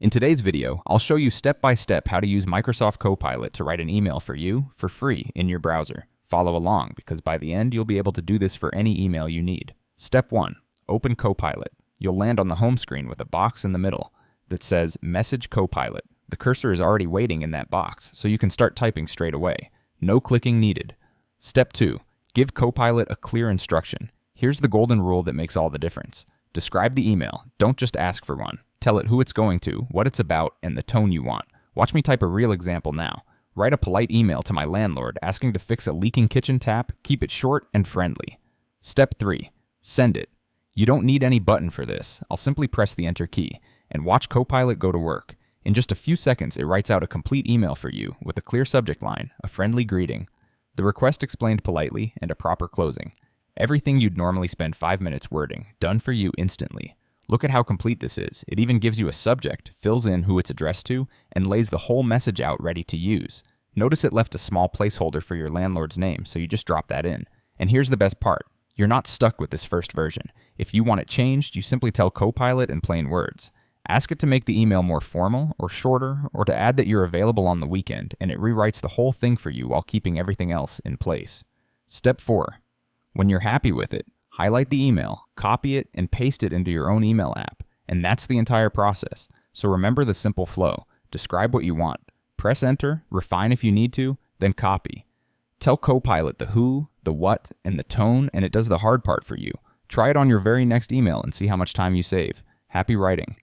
In today's video, I'll show you step by step how to use Microsoft Copilot to write an email for you for free in your browser. Follow along because by the end, you'll be able to do this for any email you need. Step 1. Open Copilot. You'll land on the home screen with a box in the middle that says Message Copilot. The cursor is already waiting in that box, so you can start typing straight away. No clicking needed. Step 2. Give Copilot a clear instruction. Here's the golden rule that makes all the difference. Describe the email. Don't just ask for one. Tell it who it's going to, what it's about, and the tone you want. Watch me type a real example now. Write a polite email to my landlord asking to fix a leaking kitchen tap. Keep it short and friendly. Step 3. Send it. You don't need any button for this. I'll simply press the Enter key and watch Copilot go to work. In just a few seconds, it writes out a complete email for you with a clear subject line, a friendly greeting, the request explained politely, and a proper closing. Everything you'd normally spend 5 minutes wording, done for you instantly. Look at how complete this is. It even gives you a subject, fills in who it's addressed to, and lays the whole message out ready to use. Notice it left a small placeholder for your landlord's name, so you just drop that in. And here's the best part. You're not stuck with this first version. If you want it changed, you simply tell Copilot in plain words. Ask it to make the email more formal or shorter, or to add that you're available on the weekend, and it rewrites the whole thing for you while keeping everything else in place. Step 4. When you're happy with it, highlight the email, copy it, and paste it into your own email app. And that's the entire process. So remember the simple flow. Describe what you want. Press enter, refine if you need to, then copy. Tell Copilot the who, the what, and the tone, and it does the hard part for you. Try it on your very next email and see how much time you save. Happy writing.